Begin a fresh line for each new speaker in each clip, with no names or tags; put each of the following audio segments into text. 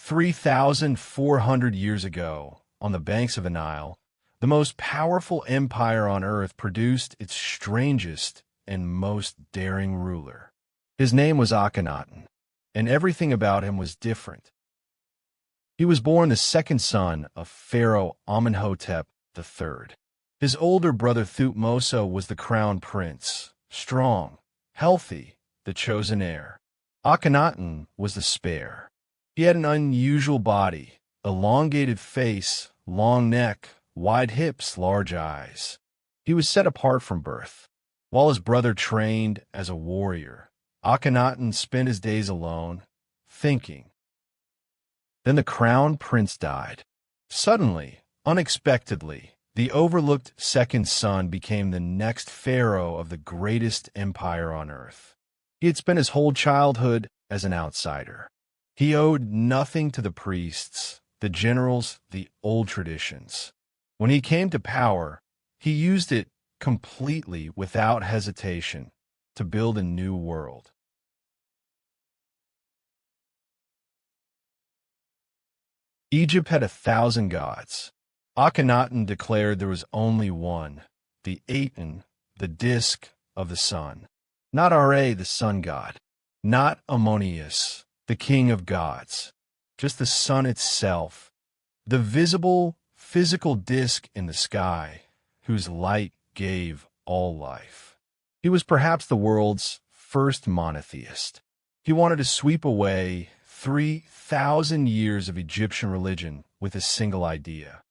3,400 years ago, on the banks of the Nile, the most powerful empire on earth produced its strangest and most daring ruler. His name was Akhenaten, and everything about him was different. He was born the second son of Pharaoh Amenhotep III. His older brother Thutmose was the crown prince, strong, healthy, the chosen heir. Akhenaten was the spare. He had an unusual body, elongated face, long neck, wide hips, large eyes. He was set apart from birth. While his brother trained as a warrior, Akhenaten spent his days alone, thinking. Then the crown prince died. Suddenly, unexpectedly, the overlooked second son became the next pharaoh of the greatest empire on earth. He had spent his whole childhood as an outsider. He owed nothing to the priests, the generals, the old traditions. When he came to power, he used it completely without hesitation to build a new world. Egypt had 1,000 gods. Akhenaten declared there was only one, the Aten, the disk of the sun. Not Ra, the sun god. Not Ammonius, the king of gods. Just the sun itself, the visible, physical disk in the sky, whose light gave all life. He was perhaps the world's first monotheist. He wanted to sweep away 3,000 years of Egyptian religion with a single idea.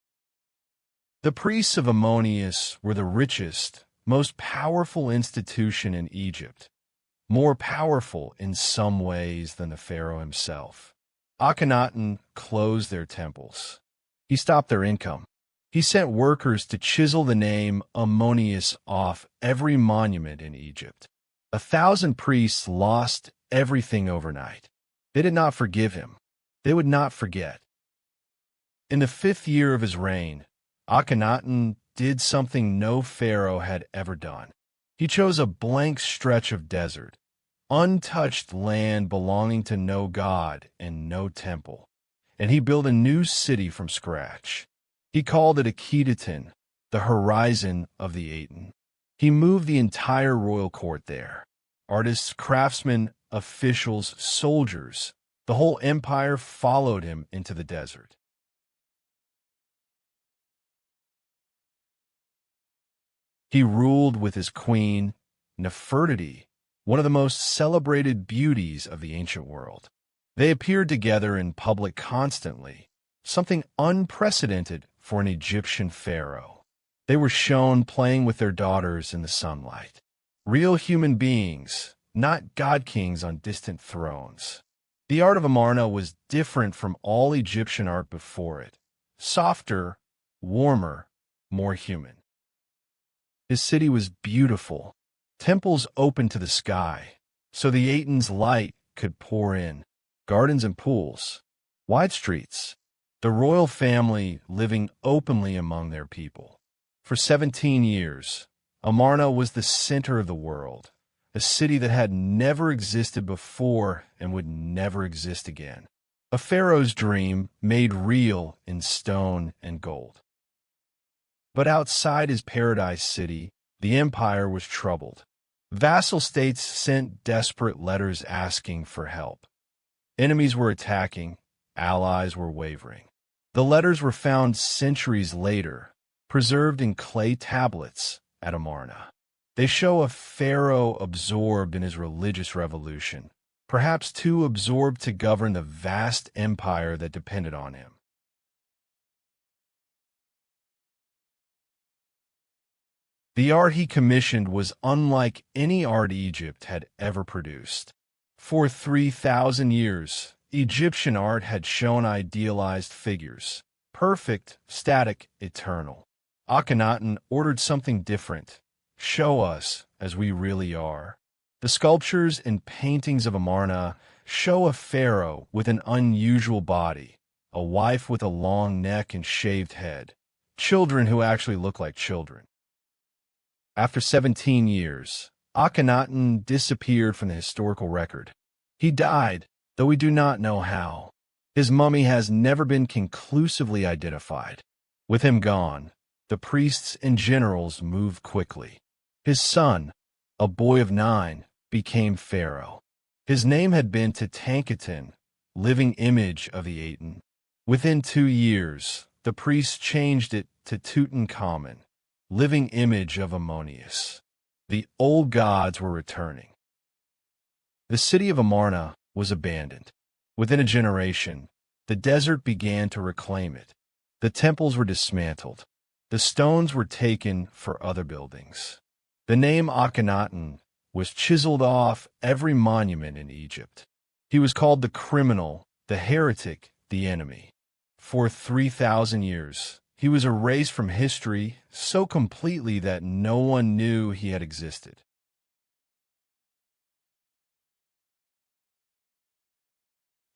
The priests of Ammonius were the richest, most powerful institution in Egypt, more powerful in some ways than the pharaoh himself. Akhenaten closed their temples. He stopped their income. He sent workers to chisel the name Ammonius off every monument in Egypt. 1,000 priests lost everything overnight. They did not forgive him. They would not forget. In the 5th year of his reign, Akhenaten did something no pharaoh had ever done. He chose a blank stretch of desert, untouched land belonging to no god and no temple, and he built a new city from scratch. He called it Akhenaten, the horizon of the Aten. He moved the entire royal court there. Artists, craftsmen, officials, soldiers, the whole empire followed him into the desert. He ruled with his queen, Nefertiti, one of the most celebrated beauties of the ancient world. They appeared together in public constantly, something unprecedented for an Egyptian pharaoh. They were shown playing with their daughters in the sunlight. Real human beings, not god-kings on distant thrones. The art of Amarna was different from all Egyptian art before it. Softer, warmer, more human. His city was beautiful. Temples open to the sky, so the Aten's light could pour in. Gardens and pools. Wide streets. The royal family living openly among their people. For 17 years, Amarna was the center of the world, a city that had never existed before and would never exist again. A pharaoh's dream made real in stone and gold. But outside his paradise city, the empire was troubled. Vassal states sent desperate letters asking for help. Enemies were attacking, allies were wavering. The letters were found centuries later, preserved in clay tablets at Amarna. They show a pharaoh absorbed in his religious revolution, perhaps too absorbed to govern the vast empire that depended on him. The art he commissioned was unlike any art Egypt had ever produced. For 3,000 years, Egyptian art had shown idealized figures, perfect, static, eternal. Akhenaten ordered something different. Show us as we really are. The sculptures and paintings of Amarna show a pharaoh with an unusual body, a wife with a long neck and shaved head, children who actually look like children. After 17 years, Akhenaten disappeared from the historical record. He died, though we do not know how. His mummy has never been conclusively identified. With him gone, the priests and generals moved quickly. His son, a boy of 9, became Pharaoh. His name had been Akhenaten, living image of the Aten. Within 2 years, the priests changed it to Tutankhamun, living image of Ammonius. The old gods were returning. The city of Amarna was abandoned. Within a generation, the desert began to reclaim it. The temples were dismantled. The stones were taken for other buildings. The name Akhenaten was chiseled off every monument in Egypt. He was called the criminal, the heretic, the enemy. For 3,000 years, he was erased from history so completely that no one knew he had existed.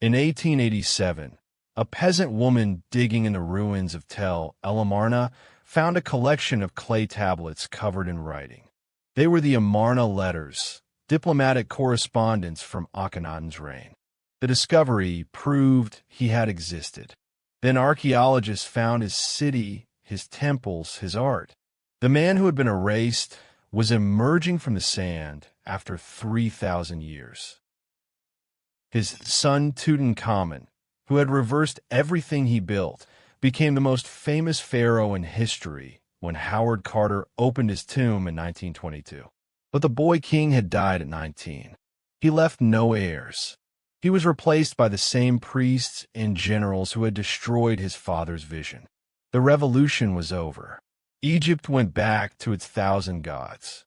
In 1887, a peasant woman digging in the ruins of Tel El Amarna found a collection of clay tablets covered in writing. They were the Amarna letters, diplomatic correspondence from Akhenaten's reign. The discovery proved he had existed. Then archaeologists found his city, his temples, his art. The man who had been erased was emerging from the sand after 3,000 years. His son Tutankhamun, who had reversed everything he built, became the most famous pharaoh in history when Howard Carter opened his tomb in 1922. But the boy king had died at 19. He left no heirs. He was replaced by the same priests and generals who had destroyed his father's vision. The revolution was over. Egypt went back to its 1,000 gods.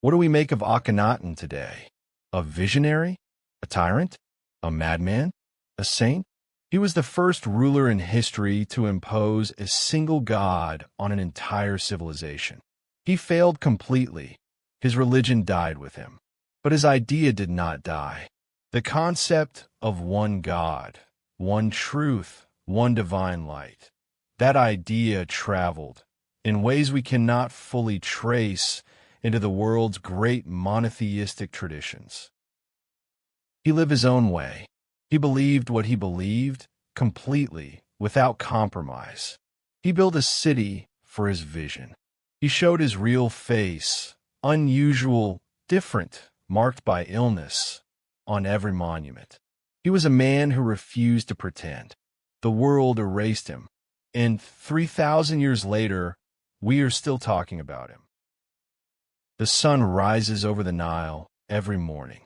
What do we make of Akhenaten today? A visionary? A tyrant? A madman? A saint? He was the first ruler in history to impose a single god on an entire civilization. He failed completely. His religion died with him. But his idea did not die. The concept of one God, one truth, one divine light, that idea traveled in ways we cannot fully trace into the world's great monotheistic traditions. He lived his own way. He believed what he believed completely, without compromise. He built a city for his vision. He showed his real face, unusual, different, marked by illness, on every monument. He was a man who refused to pretend. The world erased him, and 3,000 years later, we are still talking about him. The sun rises over the Nile every morning.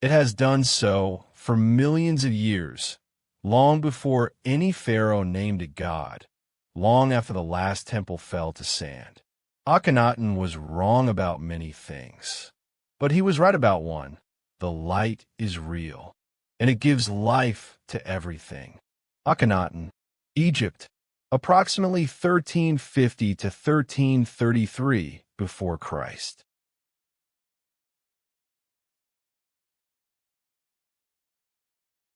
It has done so for millions of years, long before any pharaoh named it God, long after the last temple fell to sand. Akhenaten was wrong about many things, but he was right about one. The light is real, and it gives life to everything. Akhenaten, Egypt, approximately 1350 to 1333 before Christ.